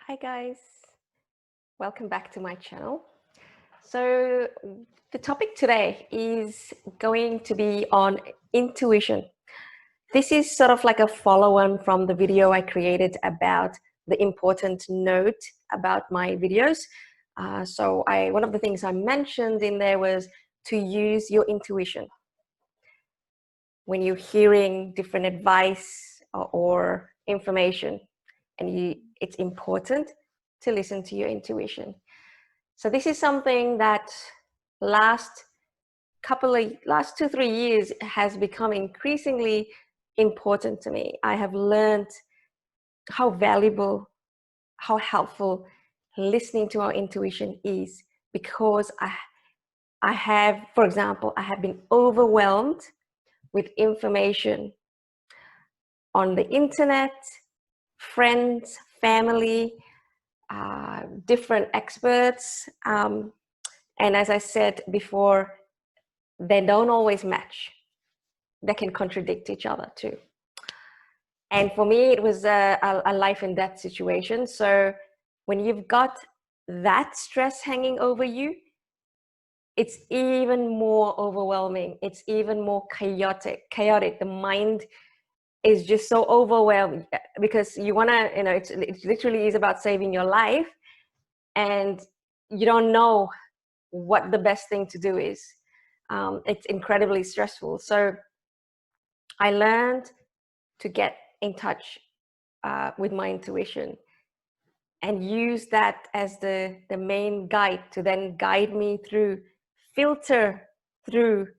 Hi guys, welcome back to my channel. So the topic today is going to be on intuition. This is sort of like a follow-on from the video I created about the important note about my videos. One of the things I mentioned in there was to use your intuition. When you're hearing different advice or information, and it's important to listen to your intuition. So this is something that last 2-3 years has become increasingly important to me. I have learned how valuable, how helpful listening to our intuition is, because I have, for example, I have been overwhelmed with information on the internet, friends, family, different experts. And as I said before, they don't always match. They can contradict each other too. And for me, it was a life and death situation. So when you've got that stress hanging over you, it's even more overwhelming. It's even more chaotic. The mind is just so overwhelmed because you want to, it literally is about saving your life, and you don't know what the best thing to do is. It's incredibly stressful. So I learned to get in touch with my intuition and use that as the main guide to then guide me through, filter through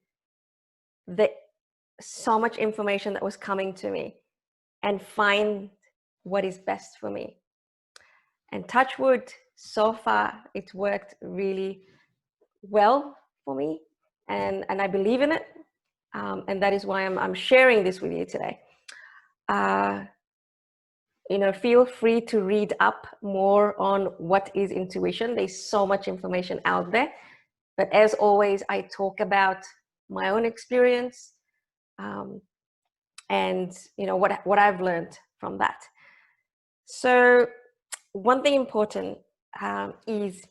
so much information that was coming to me and find what is best for me. And touch wood, so far it's worked really well for me, and I believe in it, and that is why I'm sharing this with you today. Feel free to read up more on what is intuition. There's so much information out there, but as always, I talk about my own experience, and what I've learned from that. So one thing important is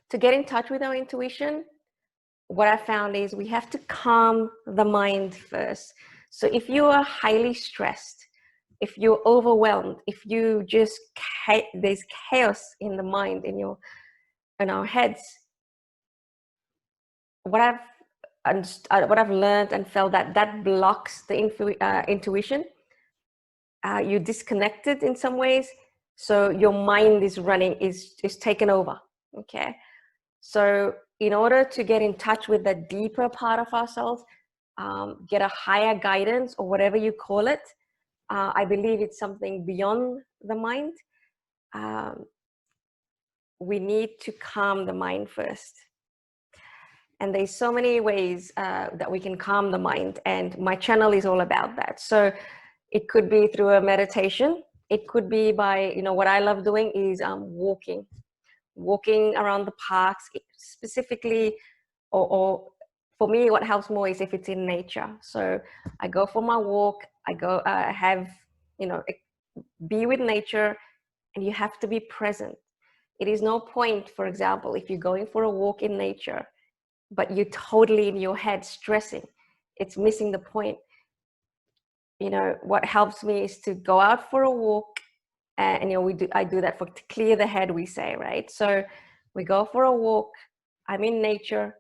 to get in touch with our intuition. What I found is we have to calm the mind first. So if you are highly stressed, if you're overwhelmed, if you just there's chaos in the mind, in our heads, what I've learned and felt that blocks the intuition. You're disconnected in some ways, so your mind is running, is taken over. Okay, so in order to get in touch with the deeper part of ourselves, get a higher guidance or whatever you call it, I believe it's something beyond the mind. We need to calm the mind first. And there's so many ways that we can calm the mind, and my channel is all about that. So it could be through a meditation. It could be by, what I love doing is walking around the parks specifically, or for me, what helps more is if it's in nature. So I go for my walk, I go be with nature, and you have to be present. It is no point, for example, if you're going for a walk in nature, but you're totally in your head stressing, it's missing the point. What helps me is to go out for a walk, and I do that to clear the head, we say, right? So we go for a walk, I'm in nature,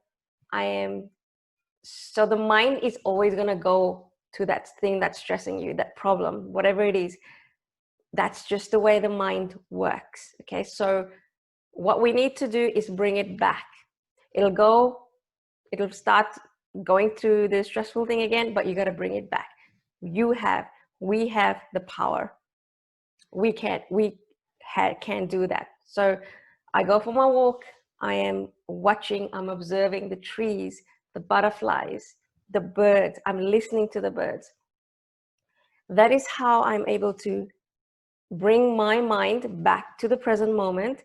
so the mind is always going to go to that thing that's stressing you, that problem, whatever it is. That's just the way the mind works. Okay, so what we need to do is bring it back. It'll start going through the stressful thing again, but you got to bring it back. We have the power. We can do that. So I go for my walk, I am watching, I'm observing the trees, the butterflies, the birds, I'm listening to the birds. That is how I'm able to bring my mind back to the present moment,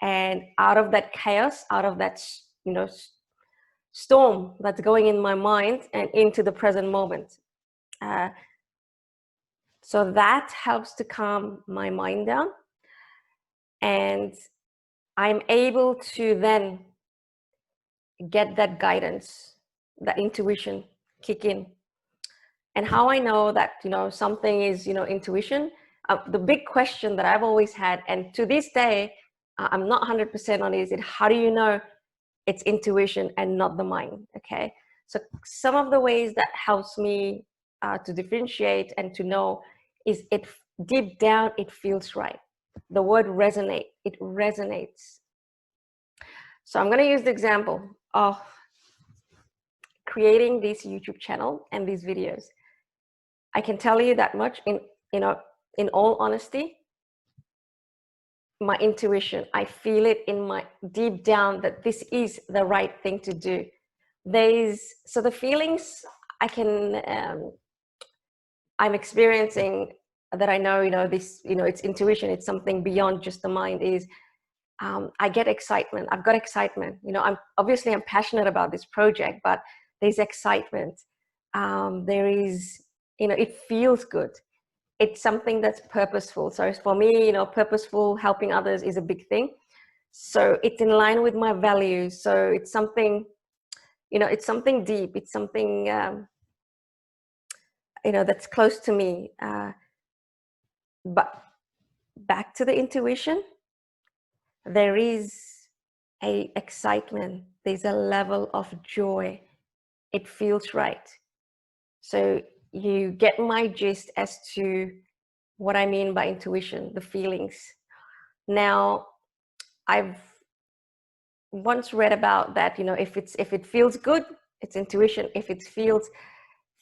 and out of that chaos, out of that storm that's going in my mind, and into the present moment. So that helps to calm my mind down. and I'm able to then get that guidance, that intuition kick in. And how I know that, something is, intuition, the big question that I've always had, and to this day, I'm not 100% on, is it, how do you know it's intuition and not the mind? Okay. So some of the ways that helps me to differentiate and to know is, it deep down, it feels right. The word resonate, it resonates. So I'm going to use the example of creating this YouTube channel and these videos. I can tell you that much, in all honesty, my intuition, I feel it in my deep down that this is the right thing to do. So the feelings I'm experiencing, that I know, this, it's intuition, it's something beyond just the mind, is I get excitement. I've got excitement. I'm passionate about this project, but there's excitement. There is, it feels good. It's something that's purposeful. So for me, purposeful, helping others is a big thing. So it's in line with my values. So it's something, it's something deep. It's something, that's close to me. But back to the intuition, there is a excitement. There's a level of joy. It feels right. So you get my gist as to what I mean by intuition, the feelings. Now, I've once read about that, if it feels good, it's intuition. If it feels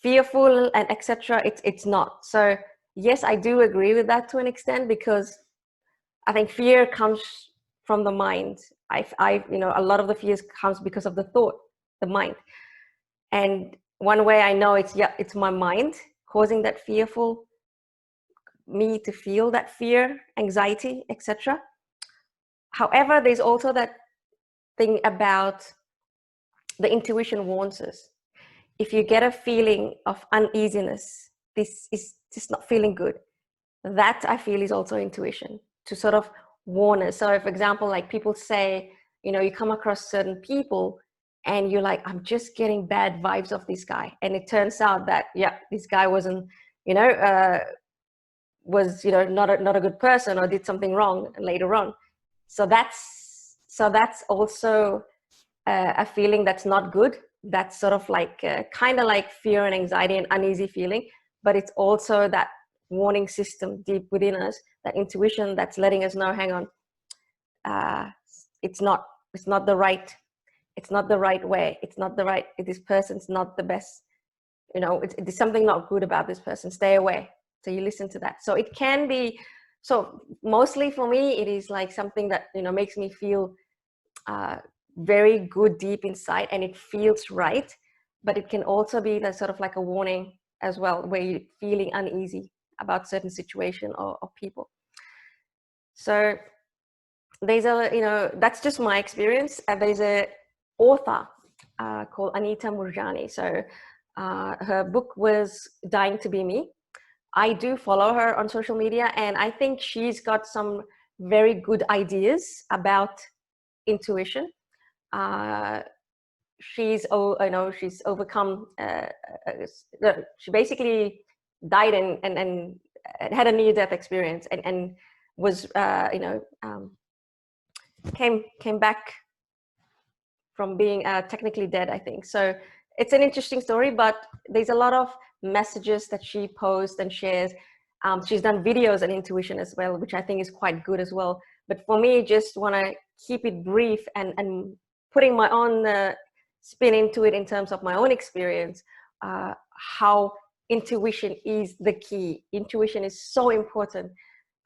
fearful and etc., it's not. So yes, I do agree with that to an extent, because I think fear comes from the mind. A lot of the fears comes because of the thought, the mind. And one way I know it's my mind causing that fearful, me to feel that fear, anxiety, etc. However, there's also that thing about the intuition warns us. If you get a feeling of uneasiness, this is just not feeling good, that I feel is also intuition, to sort of warn us. So, for example, like people say, you come across certain people and you're like, I'm just getting bad vibes of this guy. And it turns out that, yeah, this guy wasn't, was, not a good person, or did something wrong later on. So that's also a feeling that's not good. That's sort of like kind of like fear and anxiety and uneasy feeling, but it's also that warning system deep within us, that intuition that's letting us know, hang on, it's not the right way. It's not the right, this person's not the best, it's something not good about this person, stay away. So you listen to that. So it can be, so mostly for me, it is like something that, makes me feel very good deep inside, and it feels right. But it can also be that sort of like a warning as well, where you're feeling uneasy about certain situation or people. So there's that's just my experience. There's a author called Anita Murjani. So her book was Dying to Be Me. I do follow her on social media, and I think she's got some very good ideas about intuition. She's overcome. She basically died and had a near-death experience, and was came back from being technically dead, I think. So it's an interesting story, but there's a lot of messages that she posts and shares. She's done videos on intuition as well, which I think is quite good as well. But for me, just want to keep it brief and putting my own spin into it in terms of my own experience, how intuition is the key. Intuition is so important,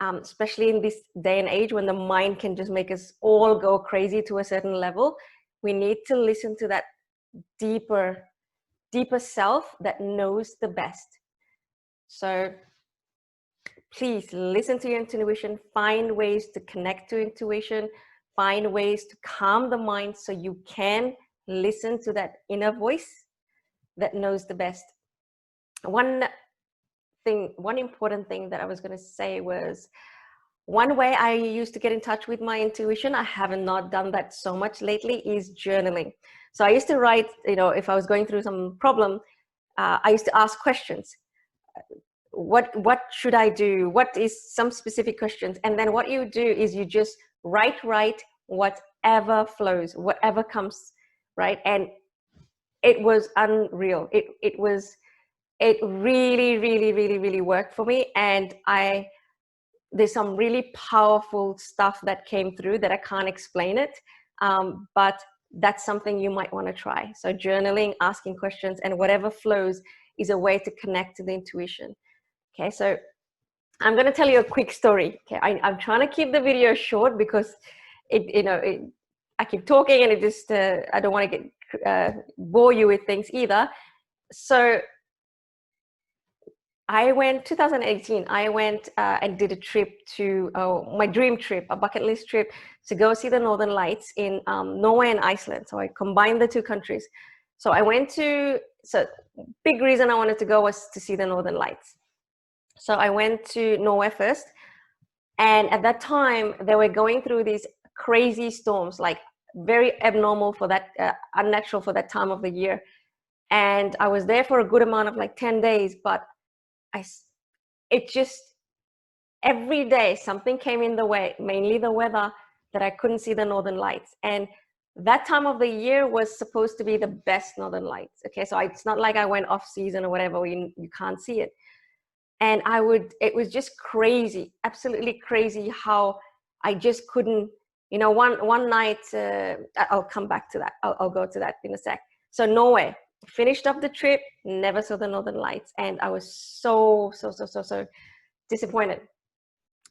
especially in this day and age when the mind can just make us all go crazy to a certain level. We need to listen to that deeper self that knows the best. So please listen to your intuition, find ways to connect to intuition, find ways to calm the mind so you can listen to that inner voice that knows the best. One important thing that I was going to say was, One way I used to get in touch with my intuition, I haven't not done that so much lately, is journaling. So I used to write, if I was going through some problem, I used to ask questions. What should I do? What is some specific questions? And then what you do is you just write whatever flows, whatever comes, right? And it was unreal. It really, really, really, really worked for me. And there's some really powerful stuff that came through that I can't explain it. But that's something you might want to try. So journaling, asking questions, and whatever flows is a way to connect to the intuition. Okay, so I'm going to tell you a quick story. Okay, I'm trying to keep the video short because I keep talking and it just, I don't want to get bore you with things either. So I went 2018. I went and did a trip to my dream trip, a bucket list trip to go see the Northern Lights in Norway and Iceland. So I combined the two countries. So big reason I wanted to go was to see the Northern Lights. So I went to Norway first, and at that time they were going through these crazy storms, like very abnormal for that, unnatural for that time of the year. And I was there for a good amount of like 10 days, but every day something came in the way, mainly the weather, that I couldn't see the Northern Lights. And that time of the year was supposed to be the best Northern Lights. Okay, so it's not like I went off season or whatever where you can't see it. And it was just crazy, absolutely crazy how I just couldn't, one night, I'll come back to that. I'll go to that in a sec. So Norway, finished up the trip, never saw the Northern Lights. And I was so disappointed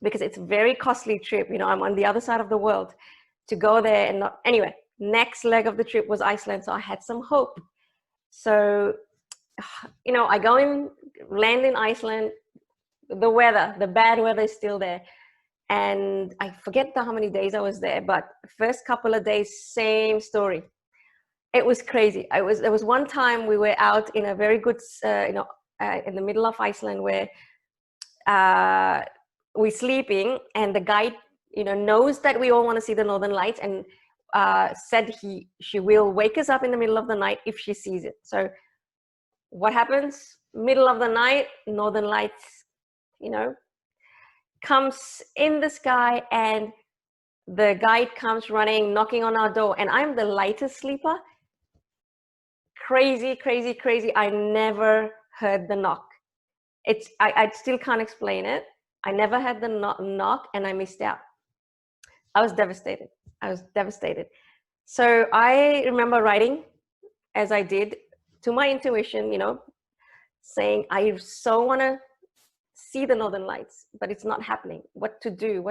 because it's a very costly trip. I'm on the other side of the world to go there and not, anyway, next leg of the trip was Iceland. So I had some hope. So, I land in Iceland, the bad weather is still there. And I forget how many days I was there, but first couple of days, same story. It was crazy. There was one time we were out in a very good, in the middle of Iceland where we're sleeping, and the guide, knows that we all want to see the Northern Lights, and said she will wake us up in the middle of the night if she sees it. So what happens? Middle of the night, Northern Lights, comes in the sky, and the guide comes running, knocking on our door, and I'm the lightest sleeper. Crazy, crazy, crazy. I never heard the knock. I still can't explain it. I never had the knock, and I missed out. I was devastated. So I remember writing, as I did, to my intuition, saying, I so want to see the Northern Lights, but it's not happening. What to do?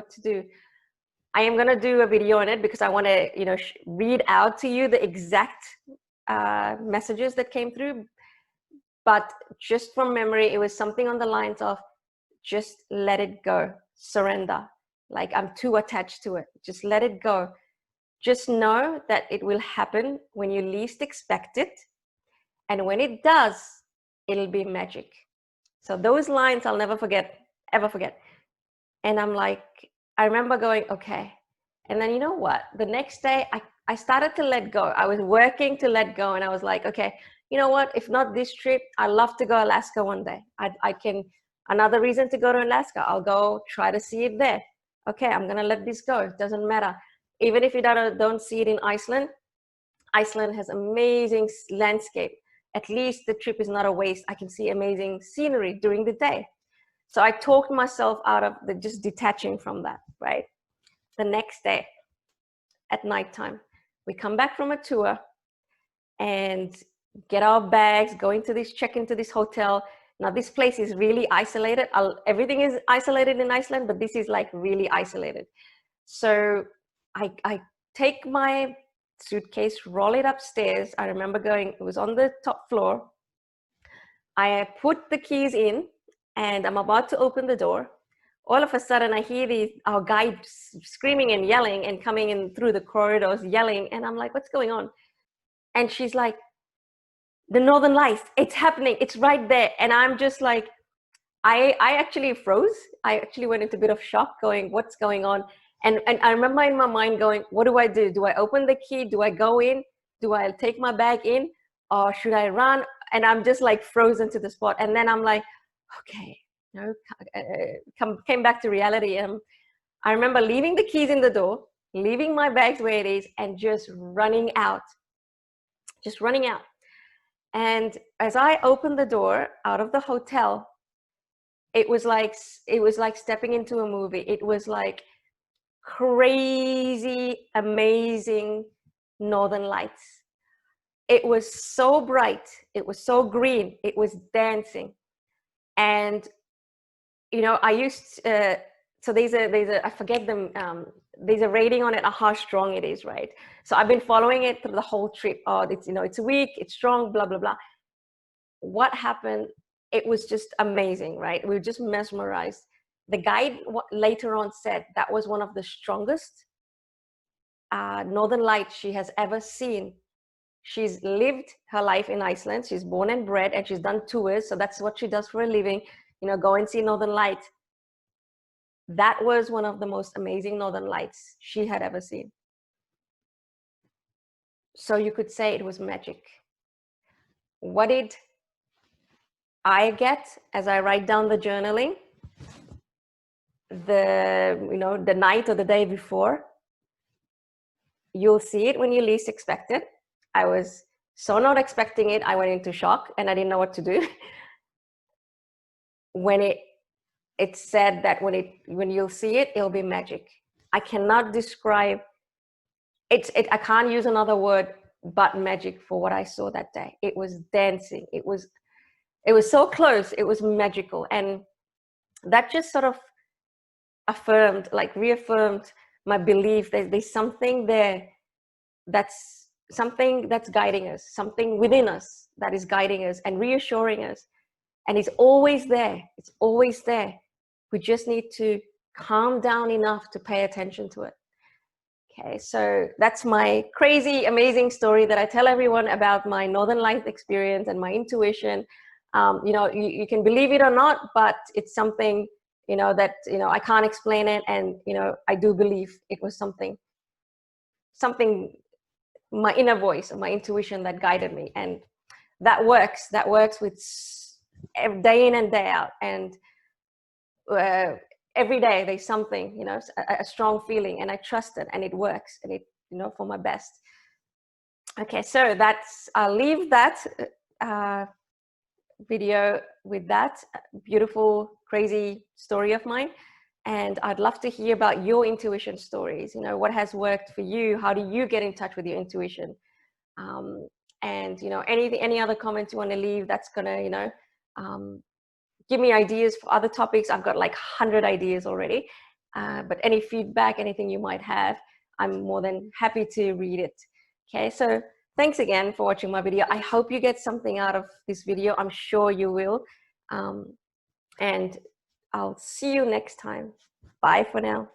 I am going to do a video on it because I want to, read out to you the exact messages that came through. But just from memory, it was something on the lines of, just let it go, surrender. Like, I'm too attached to it. Just let it go. Just know that it will happen when you least expect it. And when it does, it'll be magic. So those lines I'll never forget, ever forget. And I'm like, I remember going, okay. And then, you know what? The next day, I started to let go. I was working to let go. And I was like, okay, you know what? If not this trip, I'd love to go Alaska one day. Another reason to go to Alaska, I'll go try to see it there. Okay, I'm going to let this go. It doesn't matter. Even if you don't see it in Iceland, Iceland has amazing landscape. At least the trip is not a waste. I can see amazing scenery during the day. So I talked myself out of just detaching from that, right? The next day at nighttime, we come back from a tour and get our bags, check into this hotel. Now this place is really isolated. Everything is isolated in Iceland, but this is like really isolated. So I take my suitcase, roll it upstairs. I remember it was on the top floor. I put the keys in and I'm about to open the door. All of a sudden I hear our guide screaming and yelling and coming in through the corridors yelling. And I'm like, what's going on? And she's like, the Northern Lights, it's happening. It's right there. And I'm just like, I actually froze. I actually went into a bit of shock, going, what's going on? And I remember in my mind going, what do I do? Do I open the key? Do I go in? Do I take my bag in? Or should I run? And I'm just like frozen to the spot. And then I'm like, okay, no, came back to reality. I remember leaving the keys in the door, leaving my bags where it is, and just running out. Just running out. And as I opened the door out of the hotel, it was like stepping into a movie. It was like crazy, amazing northern lights. It was so bright. It was so green. It was dancing. And I used so there's a I forget them. There's a rating on it, how strong it is, right? So I've been following it through the whole trip. Oh, it's weak, it's strong, blah blah blah. What happened? It was just amazing, right? We were just mesmerized. The guide later on said that was one of the strongest northern lights she has ever seen. She's lived her life in Iceland. She's born and bred, and she's done tours. So that's what she does for a living, go and see northern light. That was one of the most amazing northern lights she had ever seen. So you could say it was magic. What did I get as I write down the journaling? The night or the day before, you'll see it when you least expect it. I was so not expecting it. I went into shock and I didn't know what to do. When it said that when you'll see it, it'll be magic. I cannot describe it. I can't use another word but magic for what I saw that day. It was dancing. It was so close. It was magical. And that just sort of reaffirmed my belief that there's something there, that's something that's guiding us, something within us that is guiding us and reassuring us. And it's always there. It's always there. We just need to calm down enough to pay attention to it. Okay, so that's my crazy, amazing story that I tell everyone about my Northern Light experience and my intuition. You can believe it or not, but it's something, that, I can't explain it. And, I do believe it was something, my inner voice or my intuition that guided me. And that works with day in and day out. And every day there's something, a strong feeling, and I trust it, and it works, and it, for my best. Okay, so I'll leave that video with that beautiful, crazy story of mine. And I'd love to hear about your intuition stories. What has worked for you? How do you get in touch with your intuition? And any other comments you want to leave, that's gonna give me ideas for other topics. I've got like 100 ideas already, but any feedback, anything you might have, I'm more than happy to read it. Okay, so thanks again for watching my video. I hope you get something out of this video. I'm sure you will. And I'll see you next time. Bye for now.